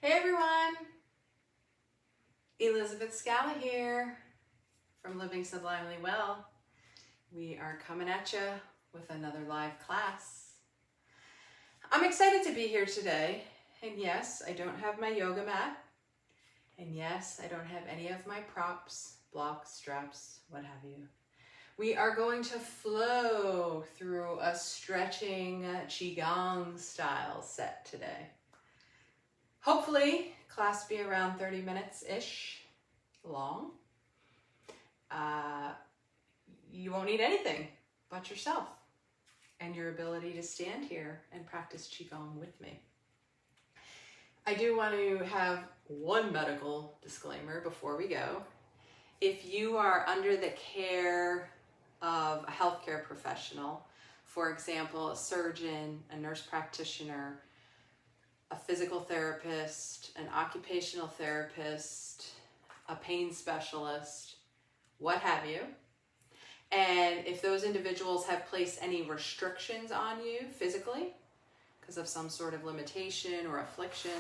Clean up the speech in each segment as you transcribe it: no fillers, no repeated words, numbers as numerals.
Hey everyone, Elizabeth Scala here from Living Sublimely Well. We are coming at you with another live class. I'm excited to be here today, and yes, I don't have my yoga mat, and yes, I don't have any of my props, blocks, straps, what have you. We are going to flow through a stretching Qigong style set today. Hopefully, class be around 30 minutes-ish long. You won't need anything but yourself and your ability to stand here and practice Qigong with me. I do want to have one medical disclaimer before we go. If you are under the care of a healthcare professional, for example, a surgeon, a nurse practitioner, a physical therapist, an occupational therapist, a pain specialist, what have you. And if those individuals have placed any restrictions on you physically because of some sort of limitation or affliction,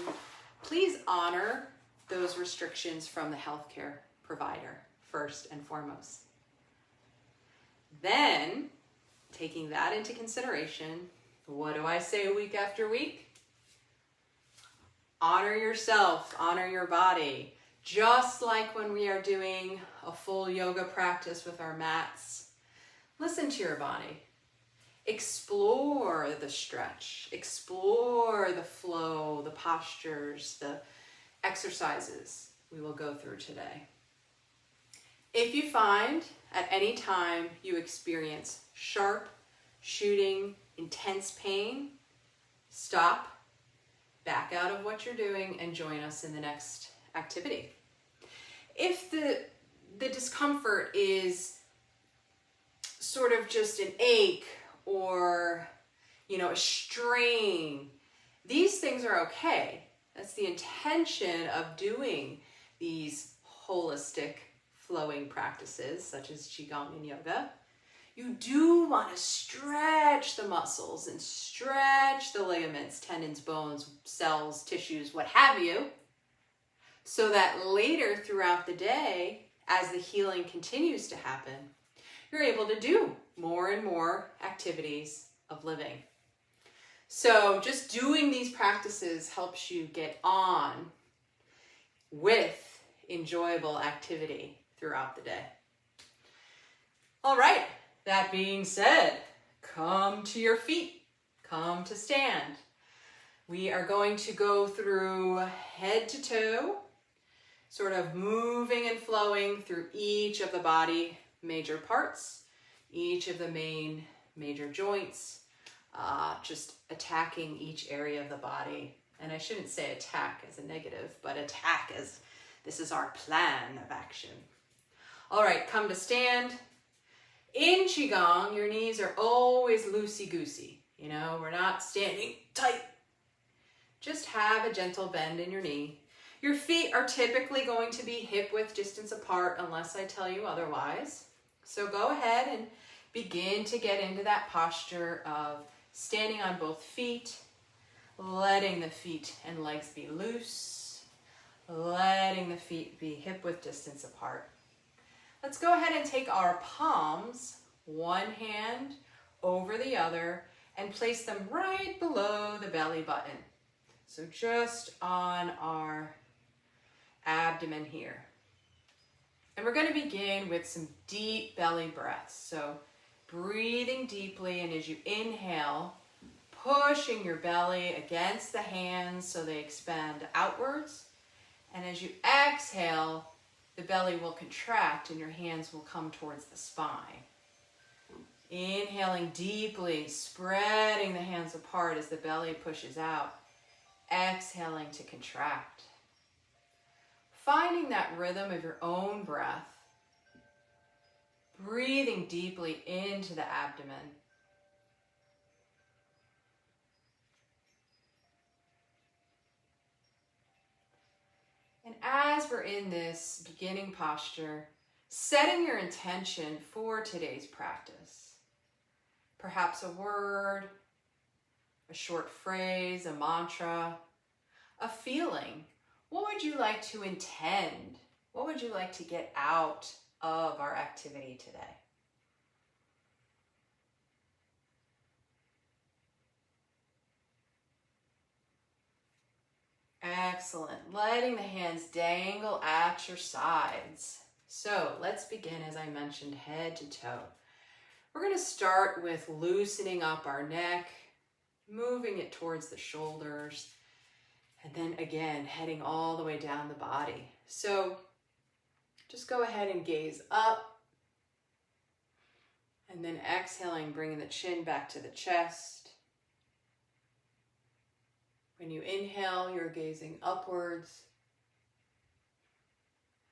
please honor those restrictions from the healthcare provider first and foremost. Then, taking that into consideration, what do I say week after week? Honor yourself, honor your body. Just like when we are doing a full yoga practice with our mats, listen to your body. Explore the stretch, explore the flow, the postures, the exercises we will go through today. If you find at any time you experience sharp, shooting, intense pain, stop. Back out of what you're doing and join us in the next activity. If the discomfort is sort of just an ache or, a strain, these things are okay. That's the intention of doing these holistic flowing practices such as Qigong and yoga. You do want to stretch the muscles and stretch the ligaments, tendons, bones, cells, tissues, what have you, so that later throughout the day, as the healing continues to happen, you're able to do more and more activities of living. So just doing these practices helps you get on with enjoyable activity throughout the day. All right. That being said, come to your feet, come to stand. We are going to go through head to toe, sort of moving and flowing through each of the body major parts, each of the main major joints, just attacking each area of the body. And I shouldn't say attack as a negative, but attack as this is our plan of action. All right, come to stand. In Qigong, your knees are always loosey-goosey. We're not standing tight. Just have a gentle bend in your knee. Your feet are typically going to be hip-width distance apart unless I tell you otherwise. So go ahead and begin to get into that posture of standing on both feet, letting the feet and legs be loose, letting the feet be hip-width distance apart. Let's go ahead and take our palms, one hand over the other, and place them right below the belly button. So just on our abdomen here. And we're going to begin with some deep belly breaths. So breathing deeply, and as you inhale, pushing your belly against the hands so they expand outwards. And as you exhale, the belly will contract and your hands will come towards the spine. Inhaling deeply, spreading the hands apart as the belly pushes out. Exhaling to contract. Finding that rhythm of your own breath. Breathing deeply into the abdomen. And as we're in this beginning posture, setting your intention for today's practice. Perhaps a word, a short phrase, a mantra, a feeling what would you like to intend? What would you like to get out of our activity today? Excellent. Letting the hands dangle at your sides. So let's begin, as I mentioned, head to toe. We're going to start with loosening up our neck, moving it towards the shoulders, and then again, heading all the way down the body. So just go ahead and gaze up, and then exhaling, bringing the chin back to the chest. When you inhale, you're gazing upwards.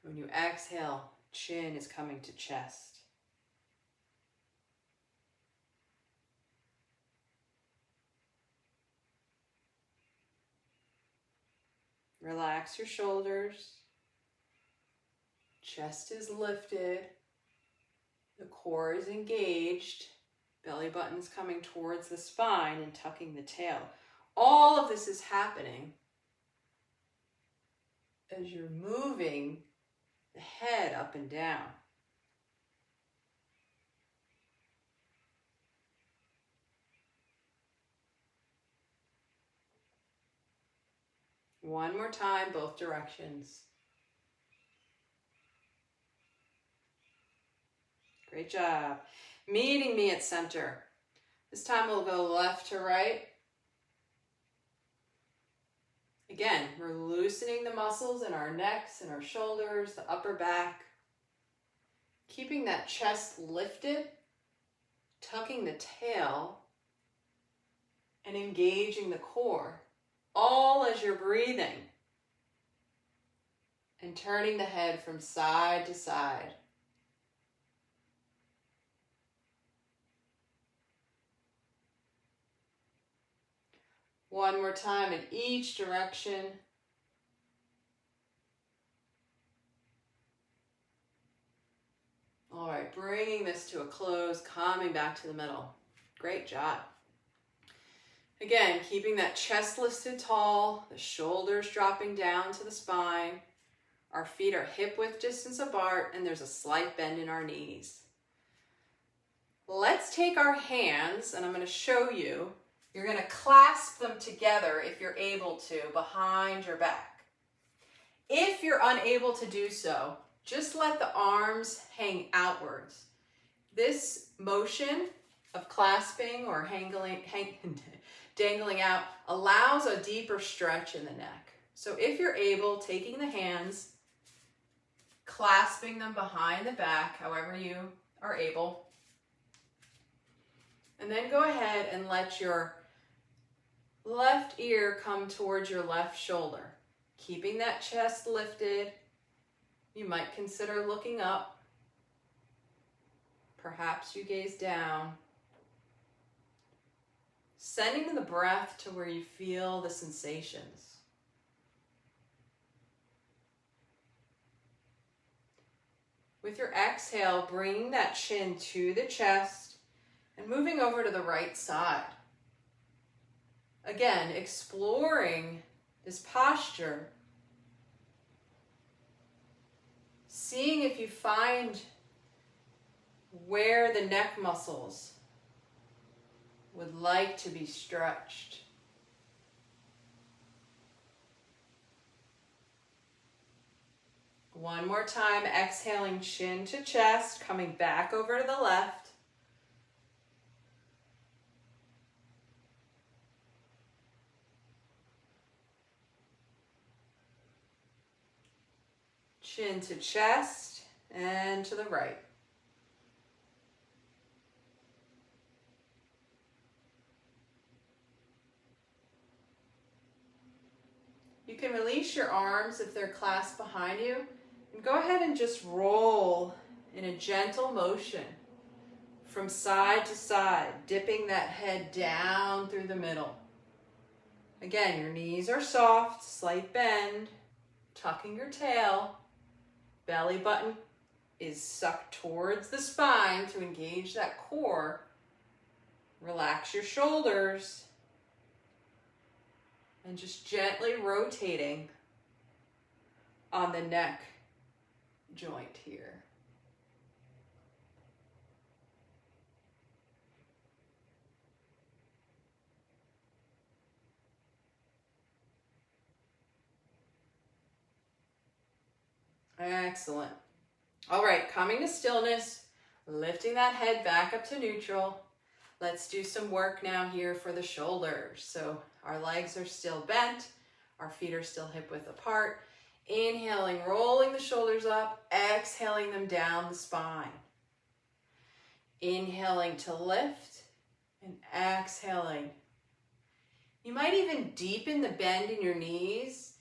When you exhale, chin is coming to chest. Relax your shoulders. Chest is lifted. The core is engaged. Belly button's coming towards the spine and tucking the tail. All of this is happening as you're moving the head up and down. One more time, both directions. Great job. Meeting me at center. This time we'll go left to right. Again, we're loosening the muscles in our necks and our shoulders, the upper back. Keeping that chest lifted, tucking the tail, and engaging the core. All as you're breathing. And turning the head from side to side. One more time in each direction. All right, bringing this to a close, coming back to the middle. Great job. Again, keeping that chest lifted tall, the shoulders dropping down to the spine. Our feet are hip-width distance apart, and there's a slight bend in our knees. Let's take our hands, and I'm going to show you. You're going to clasp them together, if you're able to, behind your back. If you're unable to do so, just let the arms hang outwards. This motion of clasping or dangling out allows a deeper stretch in the neck. So if you're able, taking the hands, clasping them behind the back, however you are able, and then go ahead and let your left ear come towards your left shoulder. Keeping that chest lifted. You might consider looking up. Perhaps you gaze down. Sending the breath to where you feel the sensations. With your exhale, bringing that chin to the chest and moving over to the right side. Again, exploring this posture. Seeing if you find where the neck muscles would like to be stretched. One more time, exhaling chin to chest, coming back over to the left. Chin to chest and to the right. You can release your arms if they're clasped behind you, and go ahead and just roll in a gentle motion from side to side, dipping that head down through the middle. Again, your knees are soft, slight bend, tucking your tail. Belly button is sucked towards the spine to engage that core. Relax your shoulders. And just gently rotating on the neck joint here. Excellent. All right, coming to stillness, lifting that head back up to neutral. Let's do some work now here for the shoulders. So our legs are still bent, our feet are still hip width apart. Inhaling, rolling the shoulders up, exhaling them down the spine. Inhaling to lift and exhaling. You might even deepen the bend in your knees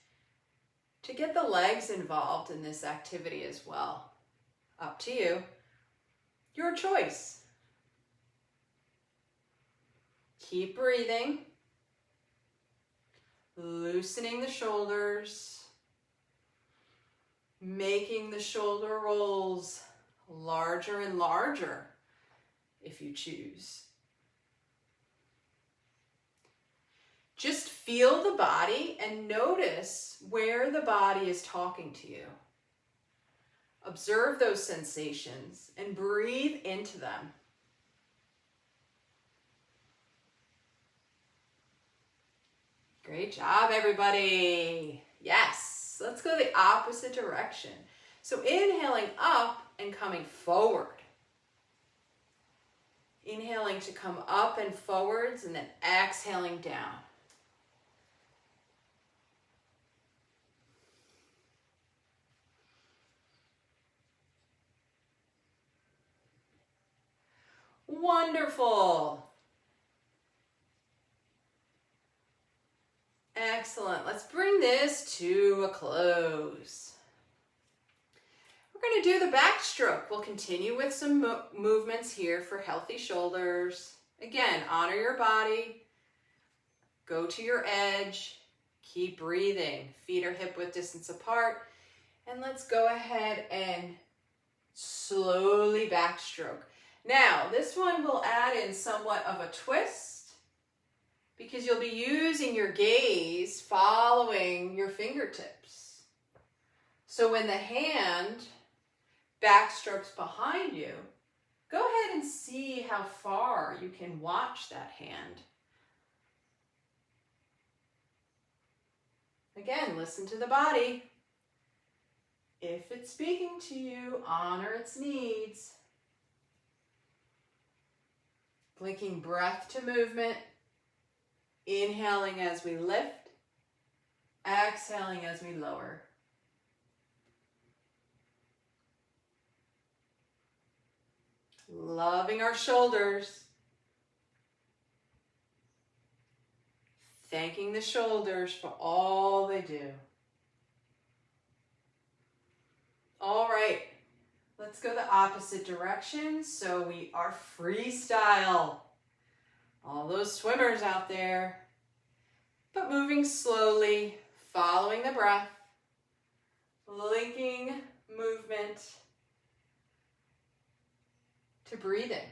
to get the legs involved in this activity as well. Up to you. Your choice. Keep breathing. Loosening the shoulders. Making the shoulder rolls larger and larger if you choose. Just feel the body and notice where the body is talking to you. Observe those sensations and breathe into them. Great job, everybody. Yes. Let's go the opposite direction. So inhaling up and coming forward. Inhaling to come up and forwards and then exhaling down. Wonderful. Excellent. Let's bring this to a close. We're going to do the backstroke. We'll continue with some movements here for healthy shoulders. Again, honor your body. Go to your edge. Keep breathing. Feet are hip width distance apart. And let's go ahead and slowly backstroke. Now, this one will add in somewhat of a twist, because you'll be using your gaze following your fingertips. So when the hand backstrokes behind you, go ahead and see how far you can watch that hand. Again, listen to the body. If it's speaking to you, honor its needs. Linking breath to movement. Inhaling as we lift, exhaling as we lower. Loving our shoulders. Thanking the shoulders for all they do. All right, let's go the opposite direction. So we are freestyle. All those swimmers out there, but moving slowly, following the breath, linking movement to breathing.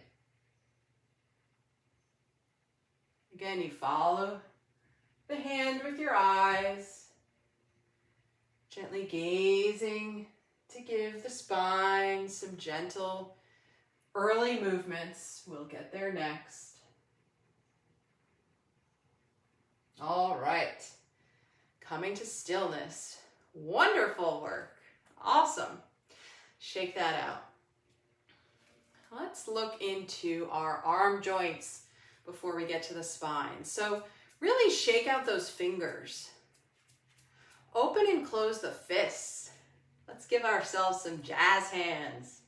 Again, you follow the hand with your eyes, gently gazing to give the spine some gentle early movements. We'll get there next. All right, coming to stillness. Wonderful work. Awesome. Shake that out. Let's look into our arm joints before we get to the spine. So really shake out those fingers. Open and close the fists. Let's give ourselves some jazz hands.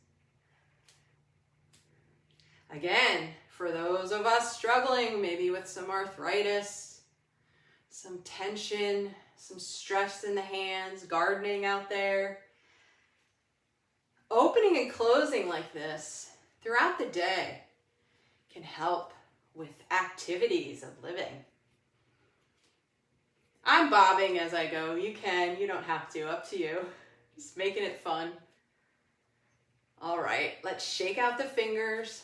Again, for those of us struggling maybe with some arthritis, some tension, some stress in the hands, gardening out there. Opening and closing like this throughout the day can help with activities of living. I'm bobbing as I go. You can, you don't have to, up to you. Just making it fun. All right, let's shake out the fingers.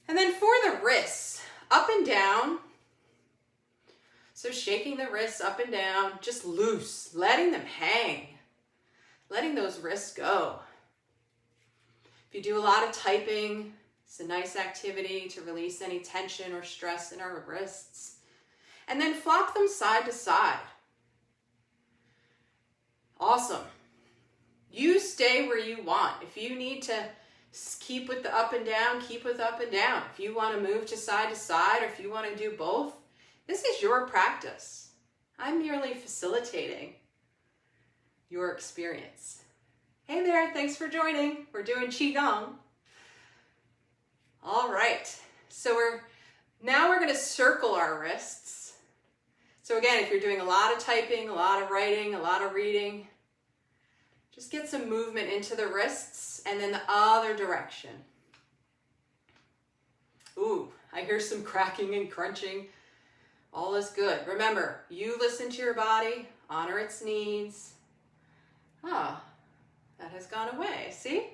And then for the wrists, up and down. So shaking the wrists up and down, just loose, letting them hang, letting those wrists go. If you do a lot of typing, it's a nice activity to release any tension or stress in our wrists. And then flop them side to side. Awesome. You stay where you want. If you need to keep with the up and down, keep with up and down. If you want to move to side, or if you want to do both, this is your practice. I'm merely facilitating your experience. Hey there, thanks for joining. We're doing Qigong. All right, so we're going to circle our wrists. So again, if you're doing a lot of typing, a lot of writing, a lot of reading, just get some movement into the wrists and then the other direction. Ooh, I hear some cracking and crunching. All is good. Remember, you listen to your body, honor its needs. Ah, that has gone away. See?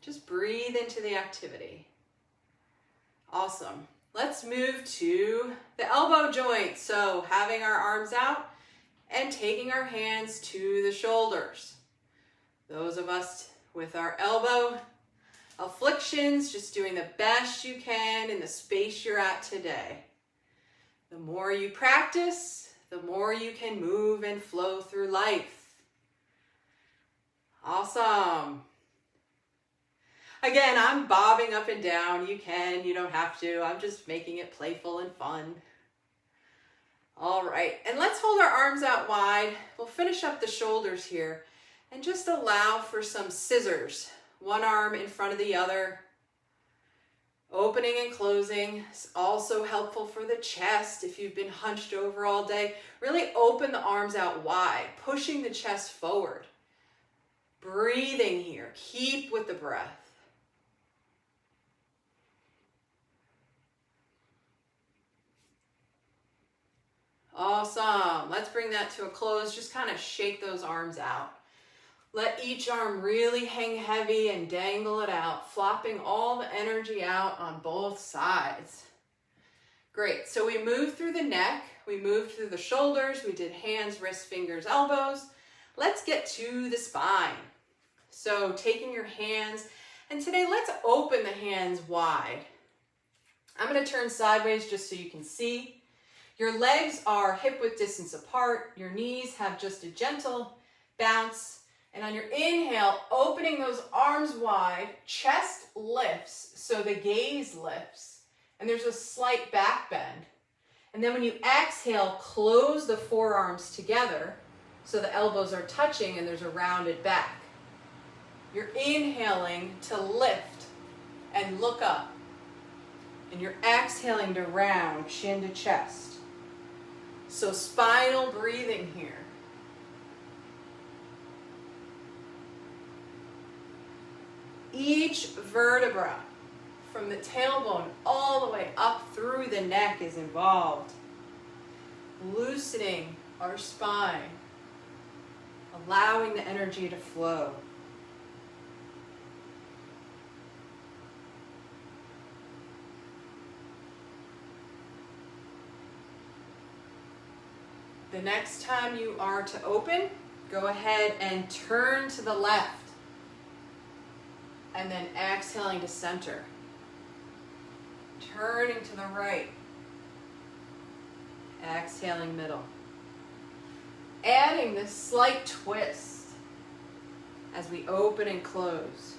Just breathe into the activity. Awesome. Let's move to the elbow joint. So having our arms out and taking our hands to the shoulders. Those of us with our elbow afflictions, just doing the best you can in the space you're at today. The more you practice, the more you can move and flow through life. Awesome. Again, I'm bobbing up and down. You can, you don't have to. I'm just making it playful and fun. All right, and let's hold our arms out wide. We'll finish up the shoulders here and just allow for some scissors. One arm in front of the other. Opening and closing is also helpful for the chest if you've been hunched over all day. Really open the arms out wide, pushing the chest forward. Breathing here. Keep with the breath. Awesome. Let's bring that to a close. Just kind of shake those arms out. Let each arm really hang heavy and dangle it out, flopping all the energy out on both sides. Great. So we moved through the neck. We moved through the shoulders. We did hands, wrists, fingers, elbows. Let's get to the spine. So taking your hands, and today let's open the hands wide. I'm going to turn sideways just so you can see. Your legs are hip-width distance apart. Your knees have just a gentle bounce. And on your inhale, opening those arms wide, chest lifts, so the gaze lifts. And there's a slight back bend. And then when you exhale, close the forearms together so the elbows are touching and there's a rounded back. You're inhaling to lift and look up. And you're exhaling to round, chin to chest. So spinal breathing here. Each vertebra from the tailbone all the way up through the neck is involved. Loosening our spine, allowing the energy to flow. The next time you are to open, go ahead and turn to the left. And then exhaling to center. Turning to the right. Exhaling middle. Adding this slight twist as we open and close.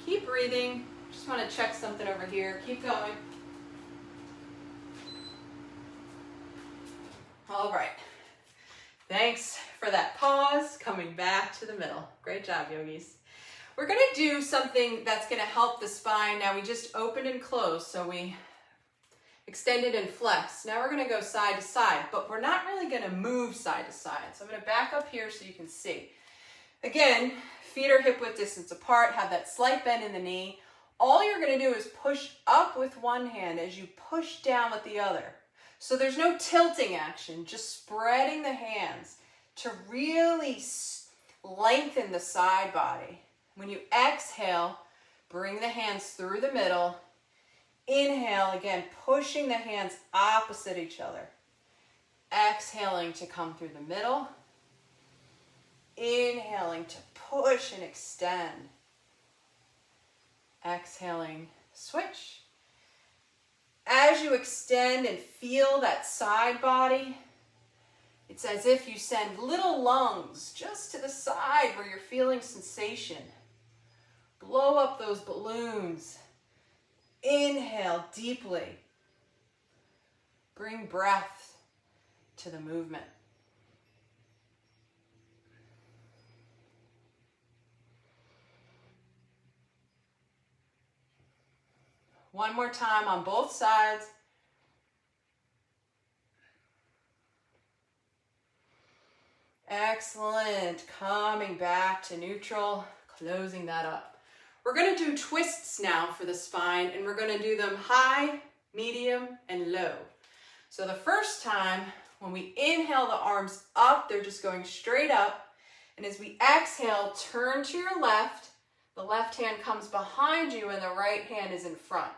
Keep breathing. Just want to check something over here. Keep going. All right. Thanks for that pause, coming back to the middle. Great job, yogis. We're going to do something that's going to help the spine. Now we just opened and closed, so we extended and flexed. Now we're going to go side to side, but we're not really going to move side to side. So I'm going to back up here so you can see. Again, feet are hip-width distance apart, have that slight bend in the knee. All you're going to do is push up with one hand as you push down with the other. So there's no tilting action, just spreading the hands to really lengthen the side body. When you exhale, bring the hands through the middle. Inhale, again, pushing the hands opposite each other. Exhaling to come through the middle. Inhaling to push and extend. Exhaling, switch. As you extend and feel that side body, it's as if you send little lungs just to the side where you're feeling sensation. Blow up those balloons. Inhale deeply. Bring breath to the movement. One more time on both sides. Excellent. Coming back to neutral, closing that up. We're going to do twists now for the spine, and we're going to do them high, medium, and low. So the first time, when we inhale the arms up, they're just going straight up. And as we exhale, turn to your left. The left hand comes behind you and the right hand is in front.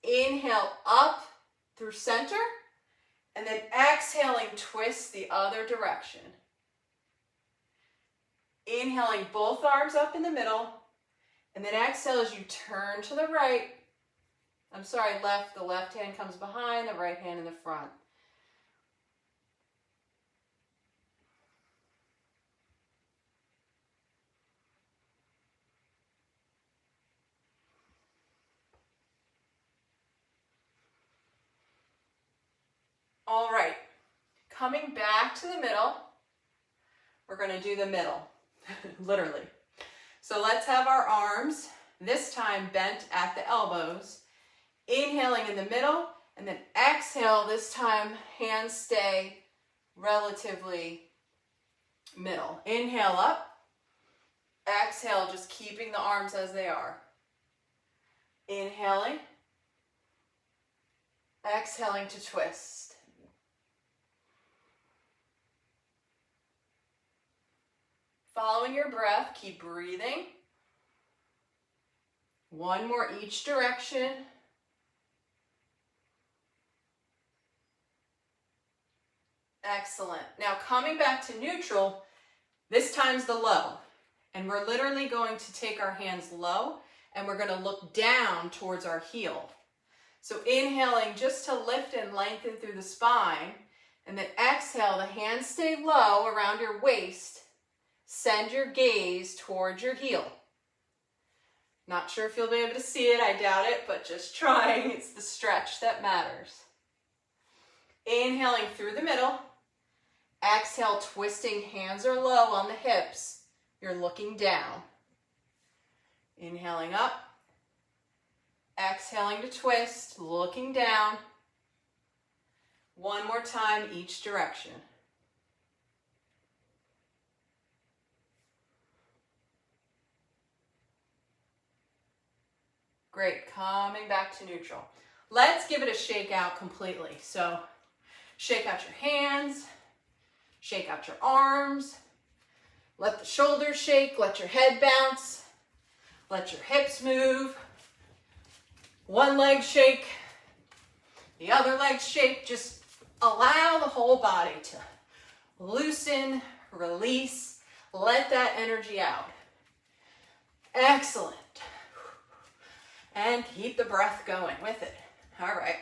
Inhale up through center, and then exhaling, twist the other direction. Inhaling both arms up in the middle, and then exhale as you turn to the right. Left. The left hand comes behind, the right hand in the front. All right, coming back to the middle, we're going to do the middle, literally. So let's have our arms, this time bent at the elbows, inhaling in the middle, and then exhale, this time hands stay relatively middle. Inhale up, exhale, just keeping the arms as they are. Inhaling, exhaling to twist. Following your breath, keep breathing. One more each direction. Excellent. Now coming back to neutral, this time's the low. And we're literally going to take our hands low and we're going to look down towards our heel. So inhaling just to lift and lengthen through the spine, and then exhale, the hands stay low around your waist. Send your gaze towards your heel. Not sure if you'll be able to see it, I doubt it, but just trying. It's the stretch that matters. Inhaling through the middle. Exhale, twisting, hands are low on the hips. You're looking down. Inhaling up. Exhaling to twist, looking down. One more time, each direction. Great, coming back to neutral. Let's give it a shake out completely. So shake out your hands, shake out your arms, let the shoulders shake, let your head bounce, let your hips move. One leg shake, the other leg shake. Just allow the whole body to loosen, release, let that energy out. Excellent. And keep the breath going with it. All right,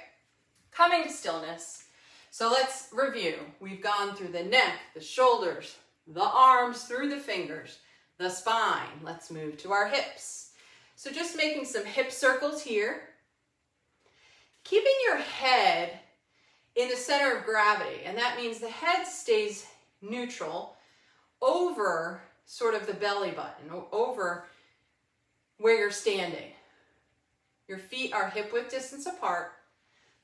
coming to stillness. So let's review. We've gone through the neck, the shoulders, the arms, through the fingers, the spine. Let's move to our hips. So just making some hip circles here. Keeping your head in the center of gravity, and that means the head stays neutral over sort of the belly button, over where you're standing. Your feet are hip width distance apart.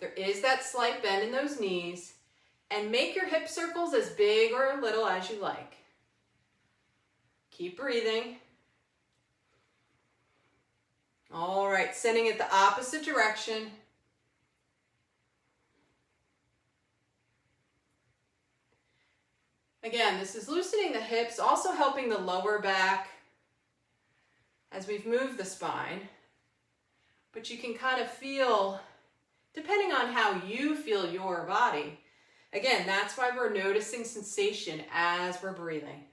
There is that slight bend in those knees, and make your hip circles as big or little as you like. Keep breathing. All right, sending it the opposite direction. Again, this is loosening the hips, also helping the lower back as we've moved the spine. but you can kind of feel, depending on how you feel your body. Again, that's why we're noticing sensation as we're breathing.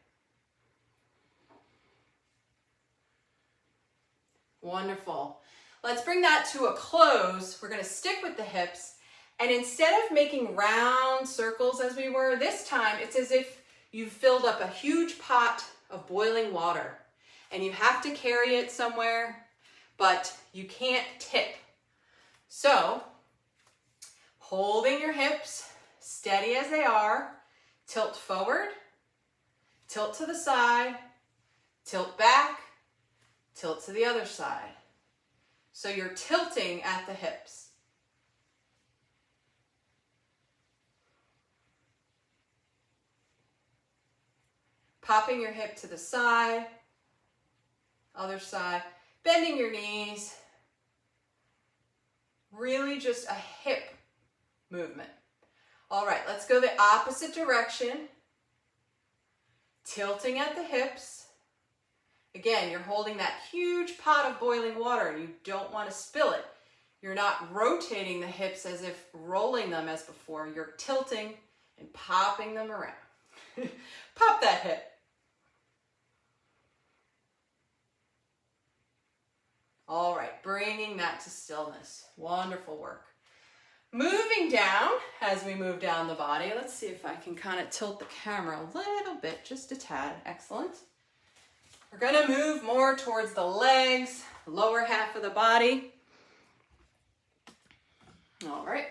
Wonderful. Let's bring that to a close. We're going to stick with the hips. And instead of making round circles as we were, this time it's as if you've filled up a huge pot of boiling water. And you have to carry it somewhere, but you can't tip. So, holding your hips steady as they are, tilt forward, tilt to the side, tilt back, tilt to the other side. So you're tilting at the hips. Popping your hip to the side, other side, bending your knees. Really just a hip movement. All right, let's go the opposite direction. Tilting at the hips. Again, you're holding that huge pot of boiling water and you don't want to spill it. You're not rotating the hips as if rolling them as before. You're tilting and popping them around. Pop that hip. All right, bringing that to stillness. Wonderful work. Moving down, as we move down the body, let's see if I can kind of tilt the camera a little bit, just a tad. Excellent. We're going to move more towards the legs, lower half of the body. All right.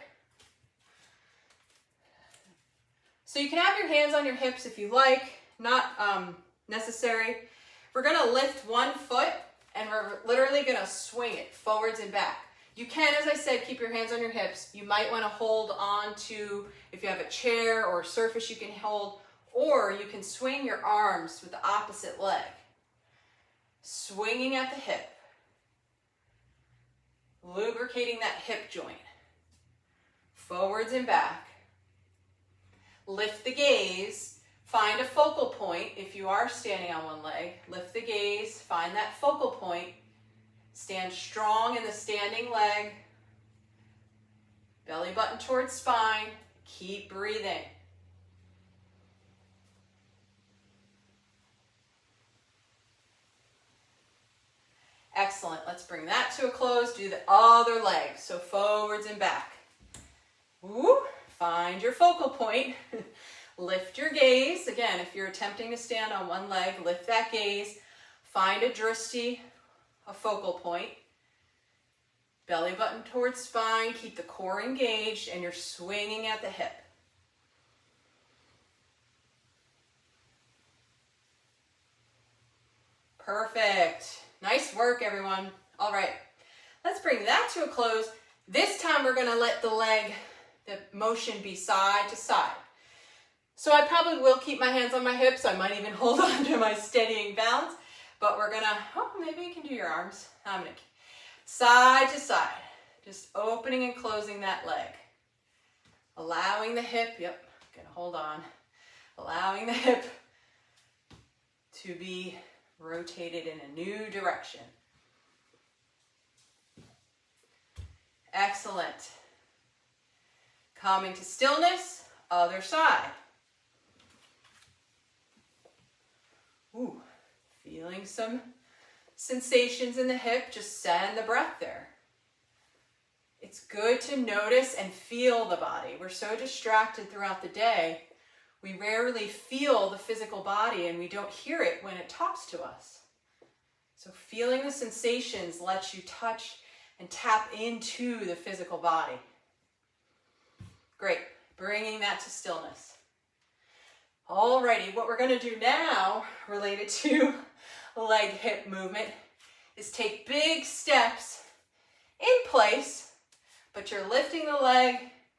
So you can have your hands on your hips if you like, not necessary. We're going to lift one foot and we're literally going to swing it forwards and back. You can, as I said, keep your hands on your hips. You might want to hold on to, if you have a chair or a surface you can hold, or you can swing your arms with the opposite leg. Swinging at the hip. Lubricating that hip joint. Forwards and back. Lift the gaze. Find a focal point. If you are standing on one leg, lift the gaze. Find that focal point. Stand strong in the standing leg. Belly button towards spine. Keep breathing. Excellent. Let's bring that to a close. Do the other leg. So forwards and back. Woo. Find your focal point. Lift your gaze. Again, if you're attempting to stand on one leg, lift that gaze. Find a drishti, a focal point. Belly button towards spine. Keep the core engaged and you're swinging at the hip. Perfect. Nice work, everyone. All right, let's bring that to a close. This time we're going to let the motion be side to side. So I probably will keep my hands on my hips. I might even hold on to my steadying balance. But we're going to, maybe you can do your arms. I'm going to side to side. Just opening and closing that leg. Allowing the hip, going to hold on. Allowing the hip to be rotated in a new direction. Excellent. Coming to stillness, other side. Ooh, feeling some sensations in the hip, just send the breath there. It's good to notice and feel the body. We're so distracted throughout the day. We rarely feel the physical body and we don't hear it when it talks to us. So feeling the sensations lets you touch and tap into the physical body. Great, bringing that to stillness. Alrighty, what we're going to do now related to leg hip movement is take big steps in place, but you're lifting the leg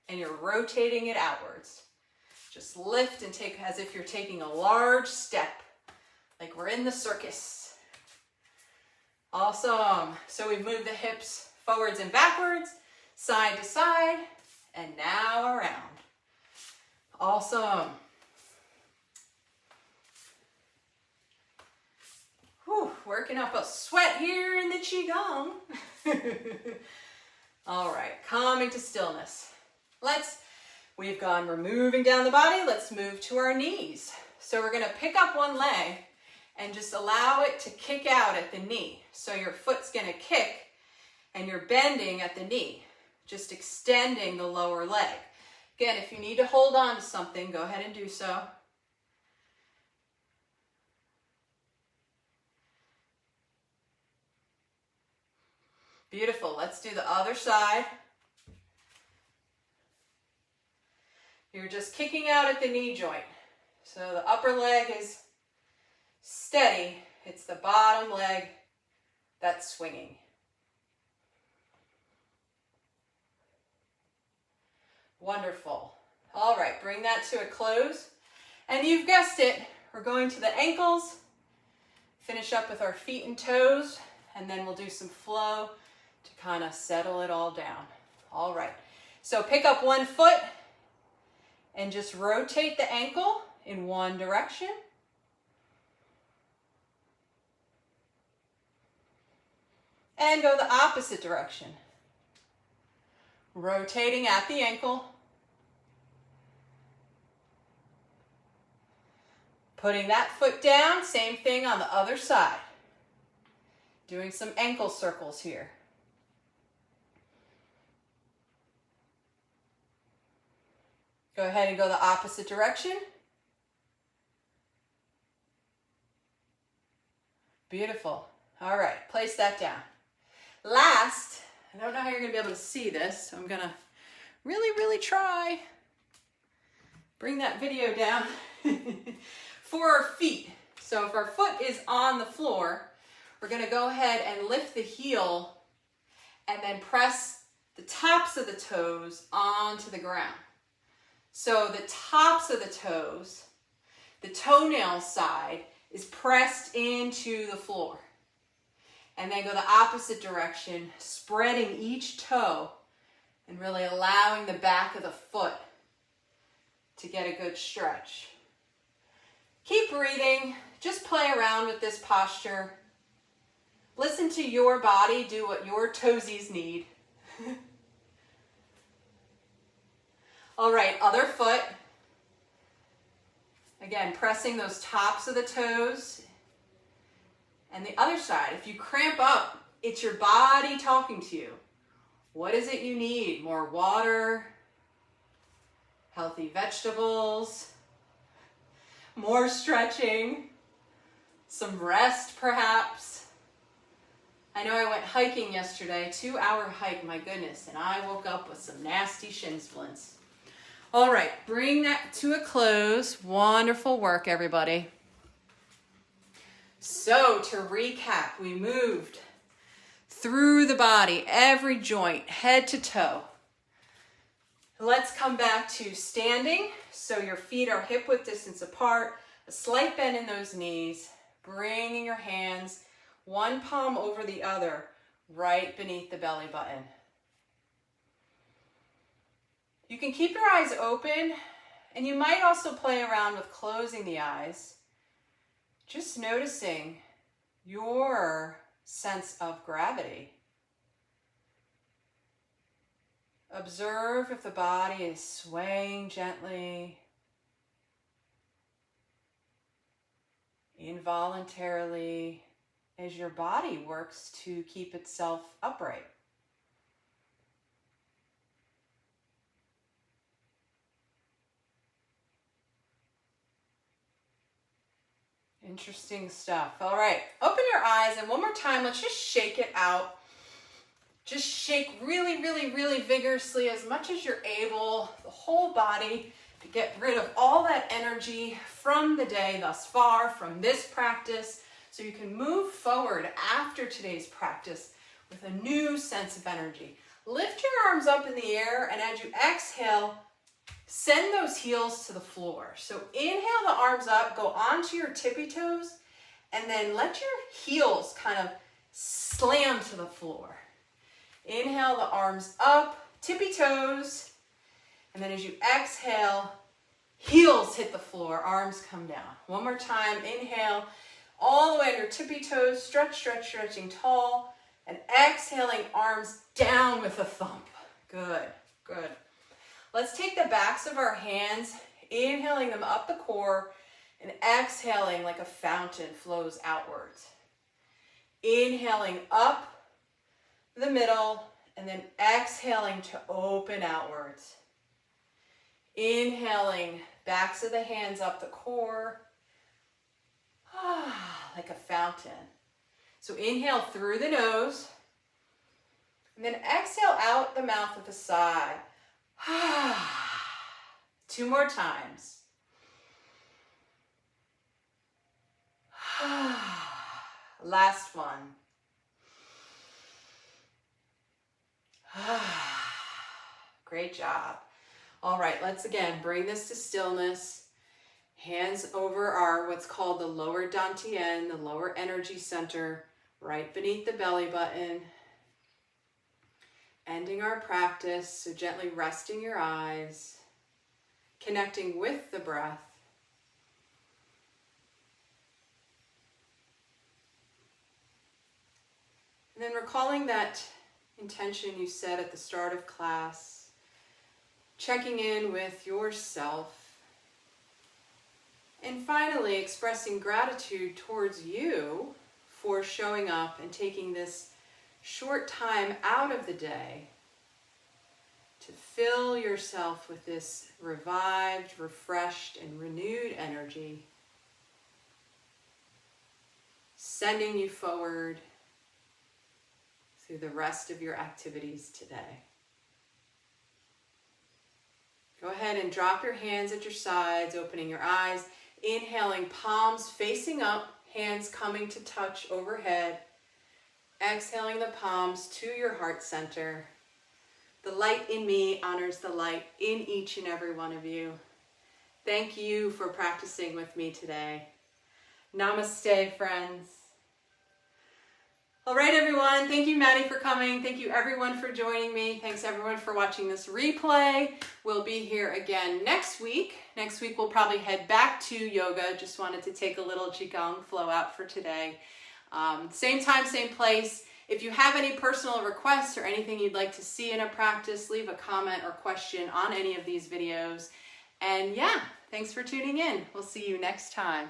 and you're rotating it outwards. Just lift and take as if you're taking a large step, like we're in the circus. Awesome. So we've moved the hips forwards and backwards, side to side, and now around. Awesome. Whew, working up a sweat here in the Qigong. All right, coming to stillness. We're moving down the body. Let's move to our knees. So we're gonna pick up one leg and just allow it to kick out at the knee. So your foot's gonna kick and you're bending at the knee, just extending the lower leg. Again, if you need to hold on to something, go ahead and do so. Beautiful. Let's do the other side. You're just kicking out at the knee joint. So the upper leg is steady. It's the bottom leg that's swinging. Wonderful. All right, bring that to a close. And you've guessed it, we're going to the ankles, finish up with our feet and toes, and then we'll do some flow to kind of settle it all down. All right, so pick up one foot and just rotate the ankle in one direction. And go the opposite direction. Rotating at the ankle. Putting that foot down, same thing on the other side. Doing some ankle circles here. Go ahead and go the opposite direction. Beautiful. All right, place that down. Last, I don't know how you're gonna be able to see this, so I'm gonna really try. Bring that video down. For our feet. So if our foot is on the floor, we're gonna go ahead and lift the heel and then press the tops of the toes onto the ground. So the tops of the toes, the toenail side is pressed into the floor. And then go the opposite direction, spreading each toe and really allowing the back of the foot to get a good stretch. Keep breathing, just play around with this posture. Listen to your body, do what your toesies need. All right, other foot. Again, pressing those tops of the toes. And the other side, if you cramp up, it's your body talking to you. What is it you need? More water, healthy vegetables, more stretching, some rest perhaps. I know I went hiking yesterday, 2-hour hike, my goodness, and I woke up with some nasty shin splints. All right, bring that to a close. Wonderful work, everybody. So to recap, we moved through the body, every joint, head to toe. Let's come back to standing. So your feet are hip width distance apart, a slight bend in those knees, bringing your hands one palm over the other, right beneath the belly button. You can keep your eyes open, and you might also play around with closing the eyes, just noticing your sense of gravity. Observe if the body is swaying gently, involuntarily, as your body works to keep itself upright. Interesting stuff. All right, open your eyes, and one more time, let's just shake it out. Just shake really vigorously as much as you're able, the whole body, to get rid of all that energy from the day thus far, from this practice, so you can move forward after today's practice with a new sense of energy. Lift your arms up in the air, and as you exhale, send those heels to the floor. So inhale the arms up, go onto your tippy toes, and then let your heels kind of slam to the floor. Inhale the arms up, tippy toes, and then as you exhale, heels hit the floor, arms come down. One more time, inhale, all the way on your tippy toes, stretching tall, And exhaling, arms down with a thump. Good, good. Let's take the backs of our hands, inhaling them up the core, and exhaling like a fountain flows outwards. Inhaling up the middle, and then exhaling to open outwards. Inhaling, backs of the hands up the core, like a fountain. So inhale through the nose, and then exhale out the mouth with a sigh. 2 more times. Last one. Great job. All right, let's again bring this to stillness. Hands over our what's called the lower dantian, the lower energy center, right beneath the belly button. Ending our practice, so gently resting your eyes, connecting with the breath. And then recalling that intention you set at the start of class, checking in with yourself, and finally expressing gratitude towards you for showing up and taking this short time out of the day to fill yourself with this revived, refreshed, and renewed energy, sending you forward through the rest of your activities today. Go ahead and drop your hands at your sides, opening your eyes, inhaling, palms facing up, hands coming to touch overhead. Exhaling the palms to your heart center. The light in me honors the light in each and every one of you. Thank you for practicing with me today. Namaste, friends. All right, everyone. Thank you, Maddie, for coming. Thank you, everyone, for joining me. Thanks, everyone, for watching this replay. We'll be here again next week. Next week, we'll probably head back to yoga. Just wanted to take a little Qigong flow out for today. Same time, same place. If you have any personal requests or anything you'd like to see in a practice, leave a comment or question on any of these videos. And yeah, thanks for tuning in. We'll see you next time.